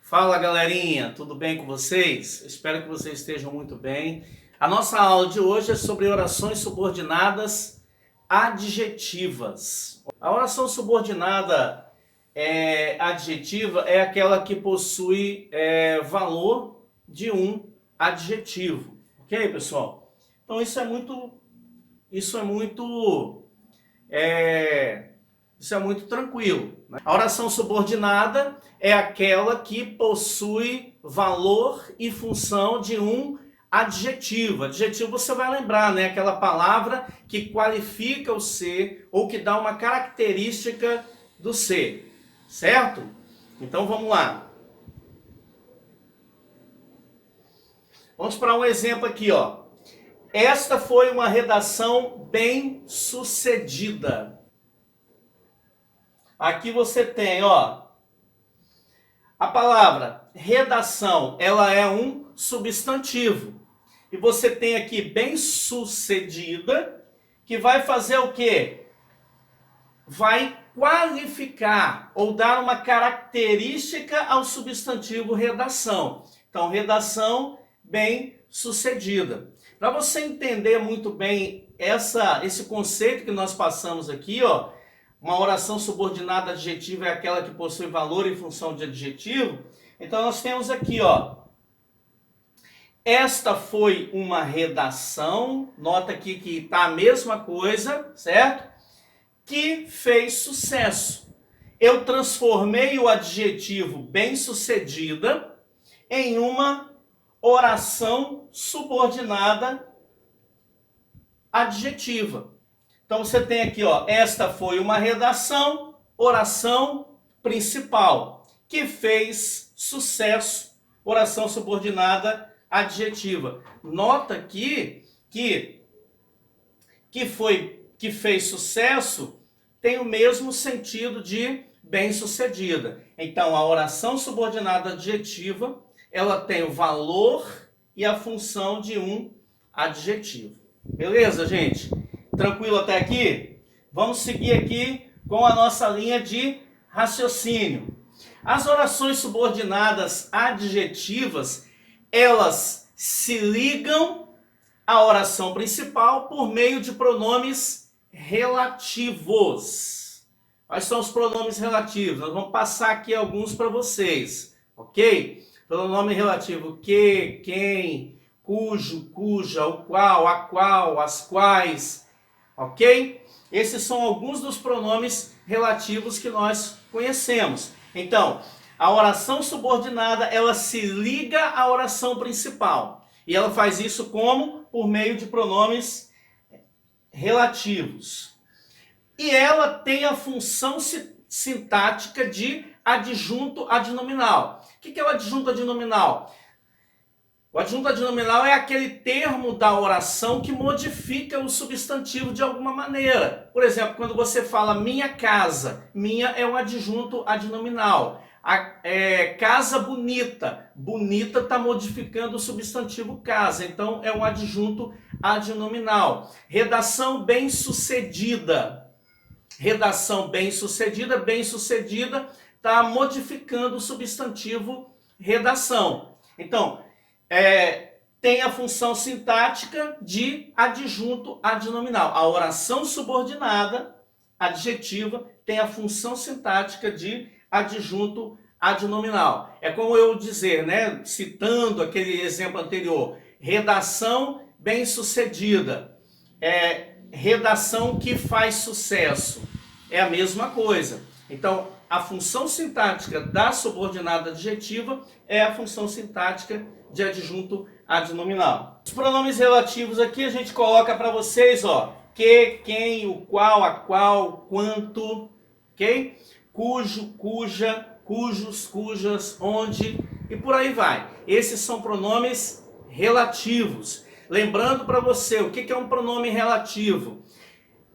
Fala galerinha, tudo bem com vocês? Espero que vocês estejam muito bem. A nossa aula de hoje é sobre orações subordinadas adjetivas. A oração subordinada adjetiva é aquela que possui valor de um adjetivo. Ok, pessoal? Então isso é muito tranquilo. A oração subordinada é aquela que possui valor e função de um adjetivo. Adjetivo você vai lembrar, né? Aquela palavra que qualifica o ser ou que dá uma característica do ser, certo? Então vamos lá. Vamos para um exemplo aqui, ó. Esta foi uma redação bem sucedida. Aqui você tem, ó, a palavra redação, ela é um substantivo. E você tem aqui bem sucedida, que vai fazer o quê? Vai qualificar ou dar uma característica ao substantivo redação. Então, redação bem sucedida. Para você entender muito bem esse conceito que nós passamos aqui, ó, uma oração subordinada adjetiva é aquela que possui valor e função de adjetivo. Então nós temos aqui, ó, esta foi uma redação, nota aqui que está a mesma coisa, certo? Que fez sucesso. Eu transformei o adjetivo bem-sucedida em uma oração subordinada adjetiva. Então você tem aqui, ó, esta foi uma redação, oração principal, que fez sucesso, oração subordinada adjetiva. Nota aqui que fez sucesso tem o mesmo sentido de bem-sucedida. Então a oração subordinada adjetiva, ela tem o valor e a função de um adjetivo. Beleza, gente? Tranquilo até aqui? Vamos seguir aqui com a nossa linha de raciocínio. As orações subordinadas adjetivas, elas se ligam à oração principal por meio de pronomes relativos. Quais são os pronomes relativos? Nós vamos passar aqui alguns para vocês, ok? Pronome relativo que, quem, cujo, cuja, o qual, a qual, as quais. Ok? Esses são alguns dos pronomes relativos que nós conhecemos. Então, a oração subordinada, ela se liga à oração principal. E ela faz isso como? Por meio de pronomes relativos. E ela tem a função sintática de adjunto adnominal. O que é o adjunto adnominal? O adjunto adnominal é aquele termo da oração que modifica o substantivo de alguma maneira. Por exemplo, quando você fala minha casa, minha é um adjunto adnominal. Casa bonita, bonita está modificando o substantivo casa, então é um adjunto adnominal. Redação bem-sucedida, bem-sucedida está modificando o substantivo redação. Então, tem a função sintática de adjunto adnominal. A oração subordinada adjetiva tem a função sintática de adjunto adnominal. É como eu dizer, né, citando aquele exemplo anterior, redação bem-sucedida, redação que faz sucesso. É a mesma coisa. Então, a função sintática da subordinada adjetiva é a função sintática de adjunto adnominal. Os pronomes relativos aqui a gente coloca para vocês, ó, que, quem, o qual, a qual, quanto, ok? Cujo, cuja, cujos, cujas, onde e por aí vai. Esses são pronomes relativos. Lembrando para você, o que é um pronome relativo?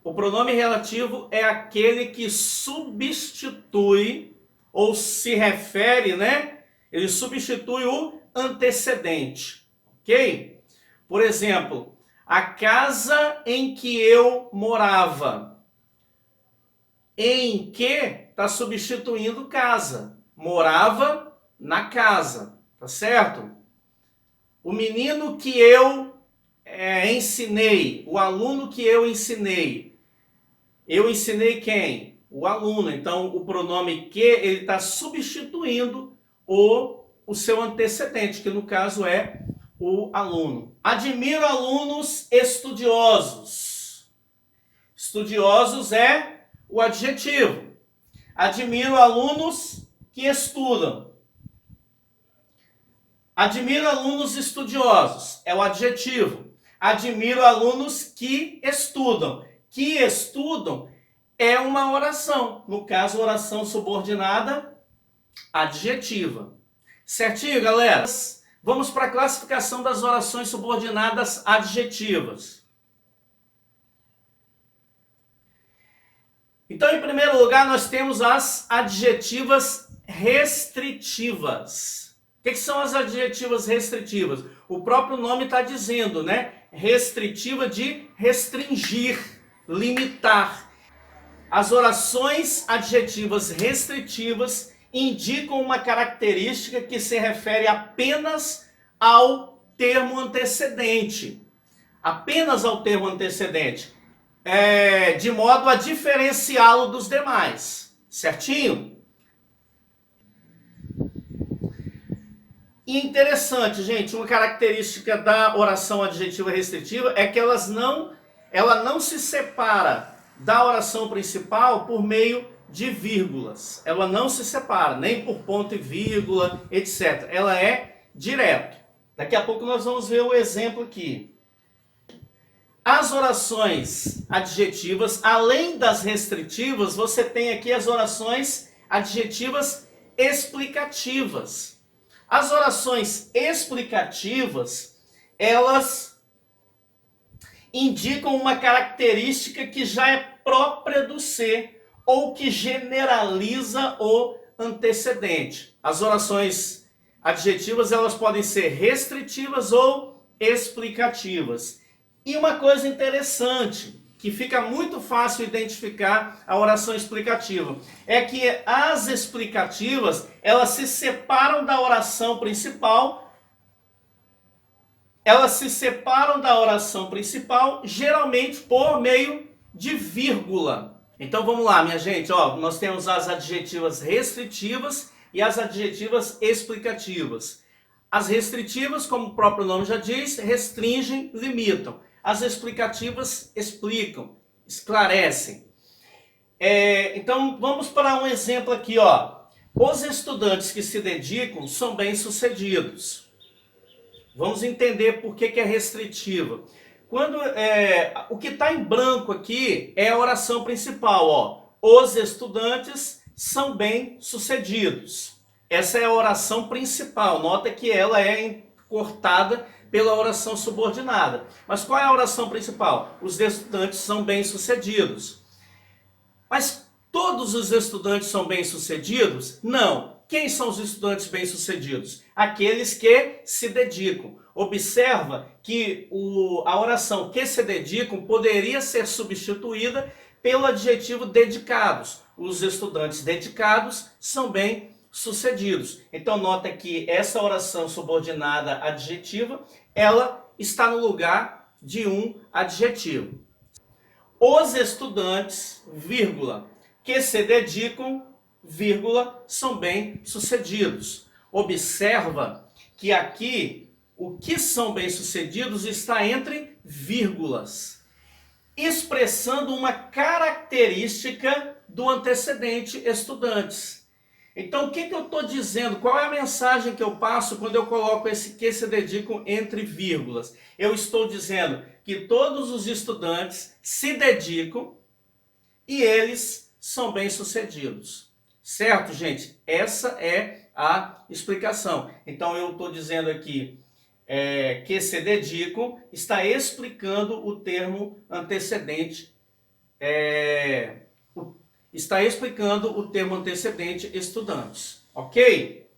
O pronome relativo é aquele que substitui ou se refere, né? Ele substitui o antecedente, ok? Por exemplo, a casa em que eu morava. Em que está substituindo casa. Morava na casa, tá certo? O menino que eu ensinei, o aluno que eu ensinei quem? O aluno. Então, o pronome que, ele está substituindo o seu antecedente, que no caso é o aluno. Admiro alunos estudiosos. Estudiosos é o adjetivo. Admiro alunos que estudam. Admiro alunos estudiosos é o adjetivo. Admiro alunos que estudam. Que estudam é uma oração. No caso, oração subordinada adjetiva. Certinho, galera? Vamos para a classificação das orações subordinadas adjetivas. Então, em primeiro lugar, nós temos as adjetivas restritivas. O que são as adjetivas restritivas? O próprio nome está dizendo, né? Restritiva de restringir, limitar. As orações adjetivas restritivas indicam uma característica que se refere apenas ao termo antecedente. Apenas ao termo antecedente. De modo a diferenciá-lo dos demais. Certinho? E interessante, gente, uma característica da oração adjetiva restritiva é que ela não se separa da oração principal por meio de vírgulas. Ela não se separa, nem por ponto e vírgula, etc. Ela é direto. Daqui a pouco nós vamos ver o exemplo aqui. As orações adjetivas, além das restritivas, você tem aqui as orações adjetivas explicativas. As orações explicativas, elas indicam uma característica que já é própria do ser ou que generaliza o antecedente. As orações adjetivas, elas podem ser restritivas ou explicativas. E uma coisa interessante, que fica muito fácil identificar a oração explicativa, é que as explicativas, elas se separam da oração principal, geralmente por meio de vírgula. Então vamos lá, minha gente, nós temos as adjetivas restritivas e as adjetivas explicativas. As restritivas, como o próprio nome já diz, restringem, limitam. As explicativas explicam, esclarecem. Então vamos para um exemplo aqui, Os estudantes que se dedicam são bem-sucedidos. Vamos entender por que é restritiva. O que está em branco aqui é a oração principal, Os estudantes são bem-sucedidos. Essa é a oração principal. Nota que ela é cortada pela oração subordinada. Mas qual é a oração principal? Os estudantes são bem-sucedidos. Mas todos os estudantes são bem-sucedidos? Não. Quem são os estudantes bem-sucedidos? Aqueles que se dedicam. Observa que a oração que se dedicam poderia ser substituída pelo adjetivo dedicados. Os estudantes dedicados são bem-sucedidos. Então nota que essa oração subordinada adjetiva, ela está no lugar de um adjetivo. Os estudantes, vírgula, que se dedicam, vírgula, são bem-sucedidos. Observa que aqui o que são bem-sucedidos está entre vírgulas, expressando uma característica do antecedente estudantes. Então, o que eu estou dizendo? Qual é a mensagem que eu passo quando eu coloco esse que se dedicam entre vírgulas? Eu estou dizendo que todos os estudantes se dedicam e eles são bem-sucedidos. Certo, gente? Essa é a explicação. Então, eu estou dizendo aqui que se dedicam, está explicando o termo antecedente, está explicando o termo antecedente estudantes, ok?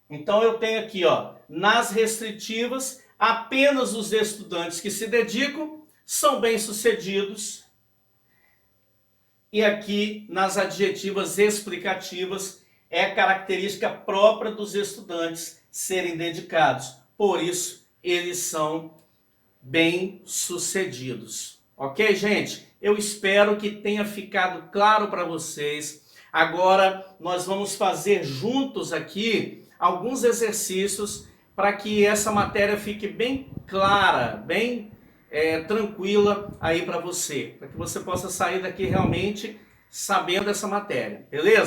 Então eu tenho aqui, nas restritivas, apenas os estudantes que se dedicam são bem-sucedidos. E aqui, nas adjetivas explicativas, é característica própria dos estudantes serem dedicados. Por isso, eles são bem-sucedidos. Ok, gente? Eu espero que tenha ficado claro para vocês. Agora, nós vamos fazer juntos aqui alguns exercícios para que essa matéria fique bem clara, bem tranquila aí para você, para que você possa sair daqui realmente sabendo essa matéria, beleza?